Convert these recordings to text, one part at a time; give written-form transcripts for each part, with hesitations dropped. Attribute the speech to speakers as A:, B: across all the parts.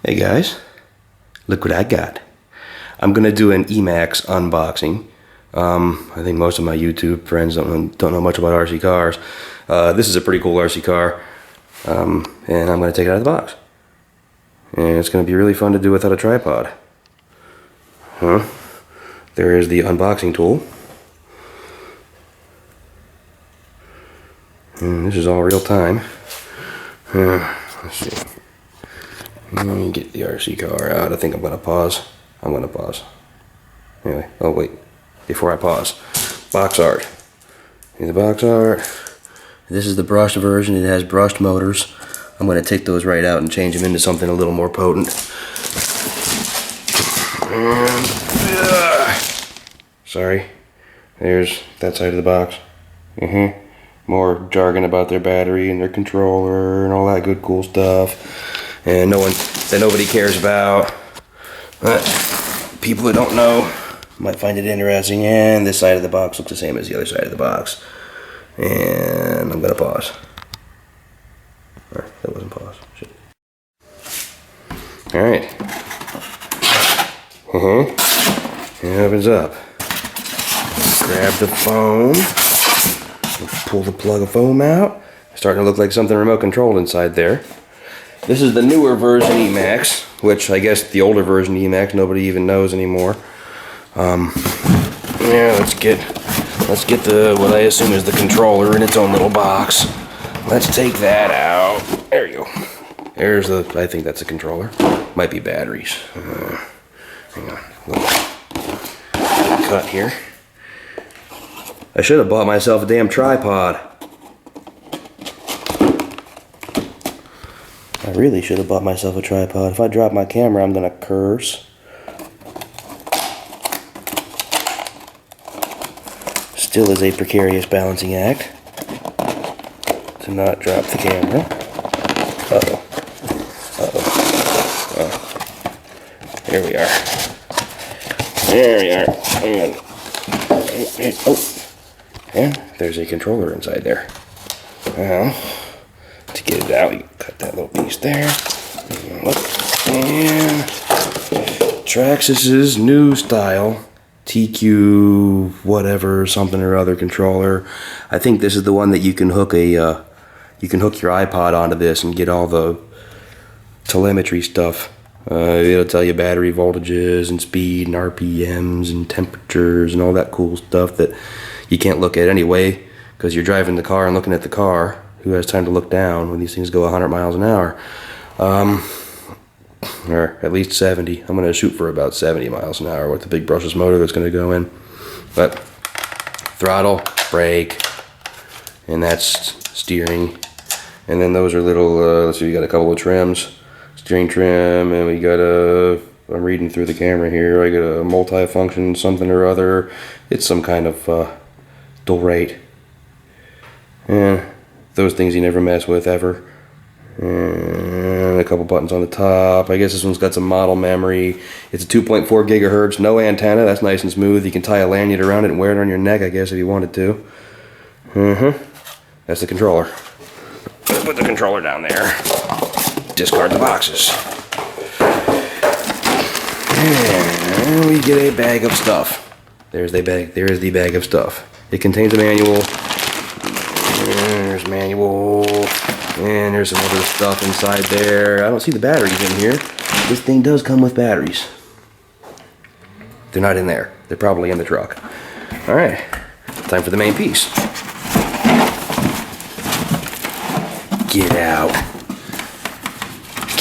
A: Hey guys, look what I got. I'm gonna do an EMAXX unboxing. I think most of my YouTube friends don't know much about RC cars. This is a pretty cool RC car, and I'm gonna take it out of the box. And it's gonna be really fun to do without a tripod. There is the unboxing tool. And this is all real time. Let's see. Let me get the RC car out. I think I'm gonna pause. Anyway, oh wait, before I pause, box art. See the box art? This is the brushed version. It has brushed motors. I'm gonna take those right out and change them into something a little more potent. And, sorry, there's that side of the box. More jargon about their battery and their controller and all that good cool stuff. And nobody cares about. But people who don't know might find it interesting. And this side of the box looks the same as the other side of the box. And I'm gonna pause. That wasn't pause. Shit. All right. It opens up. Grab the foam. Pull the plug of foam out. It's starting to look like something remote controlled inside there. This is the newer version EMAXX, which I guess the older version EMAXX nobody even knows anymore. Yeah, let's get the what I assume is the controller in its own little box. Let's take that out. There you go. There's the. I think that's a controller. Might be batteries. Hang on. Little cut here. I should have bought myself a damn tripod. I really should have bought myself a tripod. If I drop my camera, I'm gonna curse. Still is a precarious balancing act to not drop the camera. Here we are. There we are. Hang on. Oh. And there's a controller inside there. Well, to get it out, you cut that little piece there. And Traxxas's new style TQ whatever something or other controller. I think this is the one that you can hook your iPod onto this and get all the telemetry stuff. It'll tell you battery voltages and speed and RPMs and temperatures and all that cool stuff that you can't look at anyway because you're driving the car and looking at the car. Who has time to look down when these things go 100 miles an hour? Or at least 70. I'm going to shoot for about 70 miles an hour with the big brushless motor that's going to go in. But throttle, brake, and that's steering. And then those are little, let's see, we got a couple of trims. Steering trim, and we got I'm reading through the camera here, I got a multi-function something or other. It's some kind of dual rate. And those things you never mess with ever. And a couple buttons on the top. I guess this one's got some model memory. It's a 2.4 gigahertz, no antenna. That's nice and smooth. You can tie a lanyard around it and wear it on your neck, I guess, if you wanted to. That's the controller. Put the controller down there. Discard the boxes. And we get a bag of stuff. There's the bag of stuff. It contains a manual. And there's manual. And there's some other stuff inside there. I don't see the batteries in here. This thing does come with batteries. They're not in there. They're probably in the truck. Alright. Time for the main piece. Get out.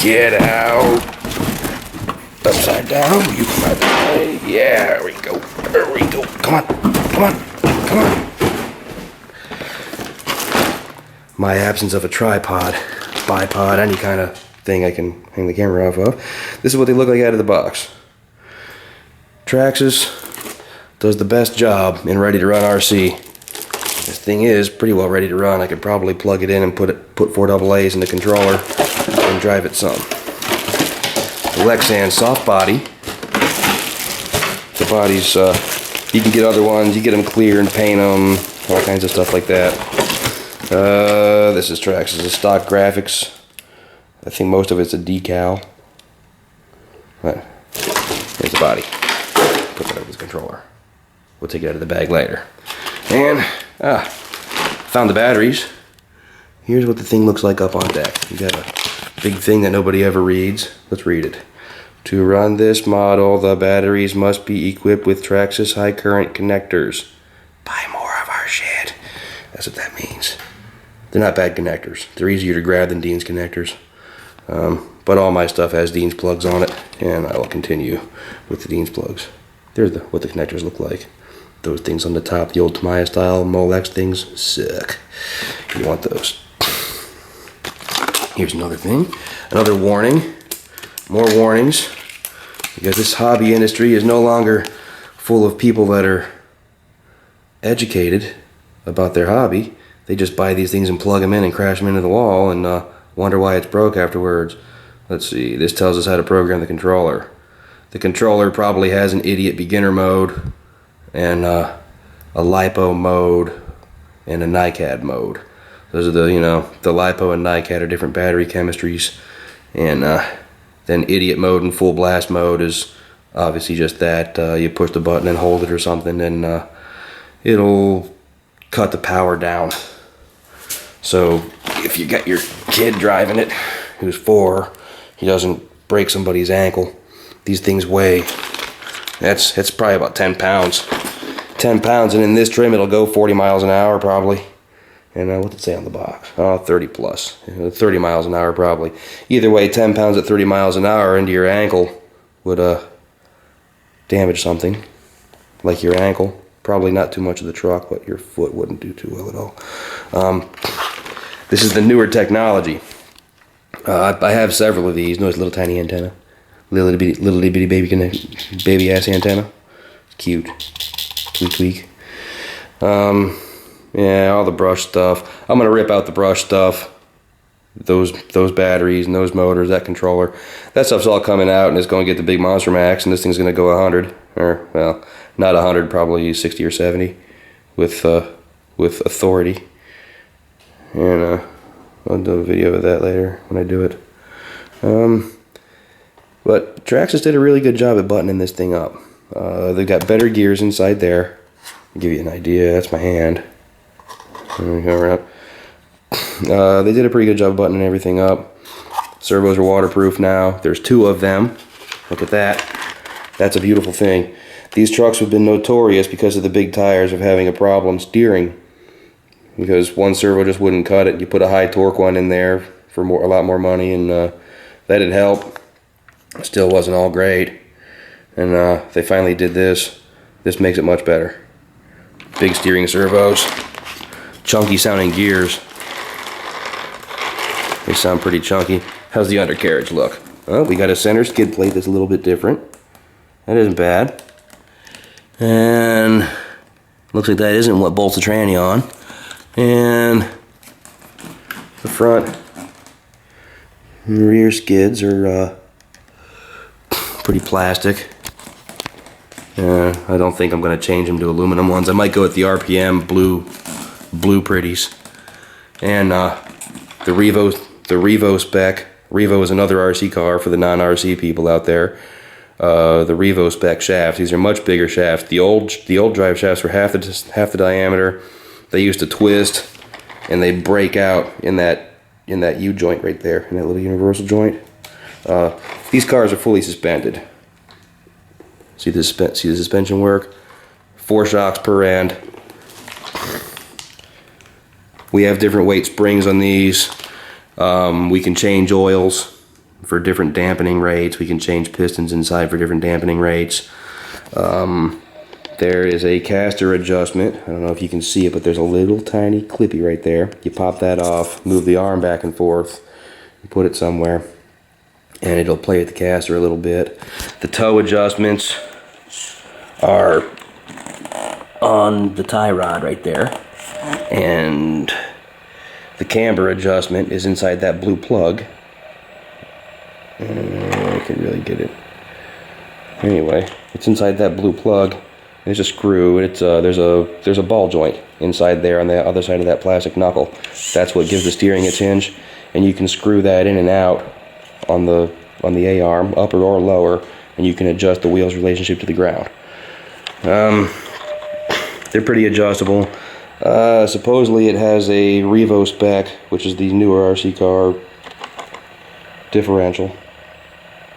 A: Get out. Upside down. You come out this way. Yeah, there we go. There we go. Come on. Come on. Come on. My absence of a tripod, bipod, any kind of thing I can hang the camera off of. This is what they look like out of the box. Traxxas does the best job in ready to run RC. This thing is pretty well ready to run. I could probably plug it in and put 4 AA's in the controller and drive it some. The Lexan soft body. The body's, you can get other ones, you get them clear and paint them, all kinds of stuff like that. This is Traxxas stock graphics. I think most of it's a decal. But here's the body. Put that over the controller. We'll take it out of the bag later. And found the batteries. Here's what the thing looks like up on deck. You got a big thing that nobody ever reads. Let's read it. To run this model, the batteries must be equipped with Traxxas high current connectors. Buy more of our shit. That's what that means. They're not bad connectors. They're easier to grab than Dean's connectors. But all my stuff has Dean's plugs on it, and I will continue with the Dean's plugs. There's what the connectors look like. Those things on the top, the old Tamiya style Molex things, suck. You want those. Here's another thing, another warning. More warnings, because this hobby industry is no longer full of people that are educated about their hobby. They just buy these things and plug them in and crash them into the wall and wonder why it's broke afterwards. Let's see, this tells us how to program the controller. The controller probably has an idiot beginner mode and a LiPo mode and a NiCad mode. Those are the, the LiPo and NiCad are different battery chemistries, and then idiot mode and full blast mode is obviously just that. You push the button and hold it or something, and it'll cut the power down. So if you got your kid driving it who's 4, he doesn't break somebody's ankle. These things weigh, it's probably about 10 pounds. 10 pounds, and in this trim it'll go 40 miles an hour probably. And what did it say on the box? 30 plus. 30 miles an hour probably. Either way, 10 pounds at 30 miles an hour into your ankle would damage something. Like your ankle. Probably not too much of the truck, but your foot wouldn't do too well at all. This is the newer technology. I have several of these. Notice little tiny antenna. Little bitty baby ass antenna. Cute. Tweak. Yeah, all the brush stuff. I'm gonna rip out the brush stuff. Those batteries and those motors, that controller. That stuff's all coming out, and it's gonna get the big Monster Max, and this thing's gonna go 100, or well, not 100, probably 60 or 70, with authority. And I'll do a video of that later when I do it. But Traxxas did a really good job at buttoning this thing up. They've got better gears inside there. I'll give you an idea. That's my hand. There we go, around. They did a pretty good job buttoning everything up. Servos are waterproof now. There's 2 of them. Look at that. That's a beautiful thing. These trucks have been notorious because of the big tires of having a problem steering. Because one servo just wouldn't cut it. You put a high torque one in there for a lot more money, and that'd help. It still wasn't all great. And they finally did this. This makes it much better. Big steering servos. Chunky sounding gears. They sound pretty chunky. How's the undercarriage look? Oh, we got a center skid plate that's a little bit different. That isn't bad. And looks like that isn't what bolts the tranny on. And the front and rear skids are pretty plastic. I don't think I'm going to change them to aluminum ones. I might go with the RPM blue pretties. And the Revo spec. Revo is another RC car for the non-RC people out there. The Revo spec shafts. These are much bigger shafts. The old drive shafts were half the diameter. They used to twist, and they break out in that U joint right there, in that little universal joint. These cars are fully suspended. See the suspension work? 4 shocks per end. We have different weight springs on these. We can change oils for different dampening rates. We can change pistons inside for different dampening rates. There is a caster adjustment. I don't know if you can see it, but there's a little tiny clippy right there. You pop that off, move the arm back and forth, put it somewhere, and it'll play with the caster a little bit. The toe adjustments are on the tie rod right there, and the camber adjustment is inside that blue plug. I can really get it. Anyway, it's inside that blue plug. There's a screw. It's there's a ball joint inside there on the other side of that plastic knuckle. That's what gives the steering its hinge, and you can screw that in and out on the on the A-arm, upper or lower, and you can adjust the wheel's relationship to the ground. They're pretty adjustable. Supposedly it has a Revo spec, which is the newer RC car differential.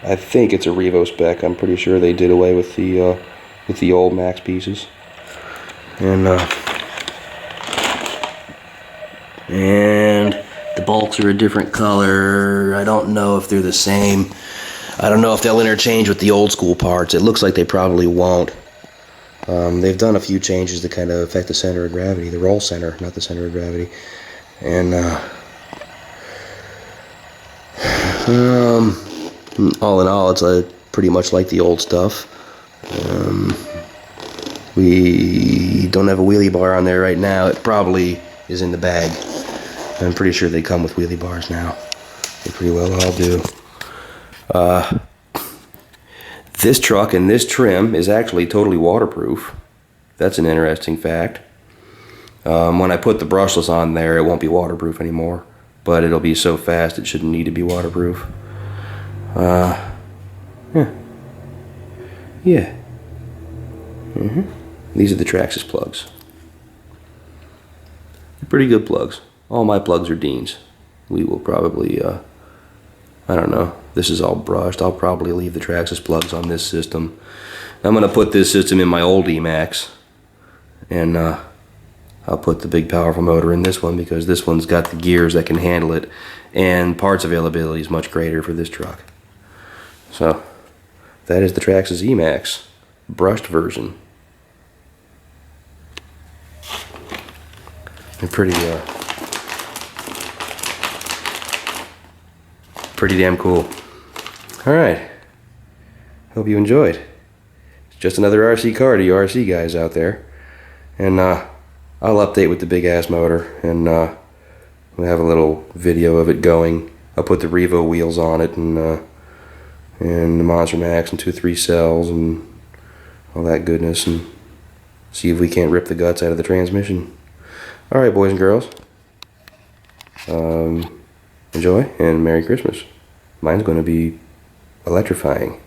A: I think it's a Revo spec. I'm pretty sure they did away with the old Max pieces. And the bolts are a different color. I don't know if they're the same. I don't know if they'll interchange with the old school parts. It looks like they probably won't. They've done a few changes to kind of affect the center of gravity, the roll center, not the center of gravity. And all in all, it's pretty much like the old stuff. We don't have a wheelie bar on there right now. It probably is in the bag. I'm pretty sure they come with wheelie bars now. They pretty well all do. This truck and this trim is actually totally waterproof. That's an interesting fact. When I put the brushless on there, it won't be waterproof anymore, but it'll be so fast it shouldn't need to be waterproof. Yeah. These are the Traxxas plugs. They're pretty good plugs. All my plugs are Dean's. We will probably, I don't know, this is all brushed. I'll probably leave the Traxxas plugs on this system. I'm going to put this system in my old EMAXX, and I'll put the big powerful motor in this one because this one's got the gears that can handle it, and parts availability is much greater for this truck. So that is the Traxxas EMAXX brushed version. They're pretty damn cool. Alright, hope you enjoyed. It's just another RC car to you RC guys out there. And I'll update with the big ass motor, and we'll have a little video of it going. I'll put the Revo wheels on it, and the Monster Max and 2-3 cells and all that goodness, and see if we can't rip the guts out of the transmission. Alright, boys and girls, enjoy and Merry Christmas. Mine's going to be electrifying.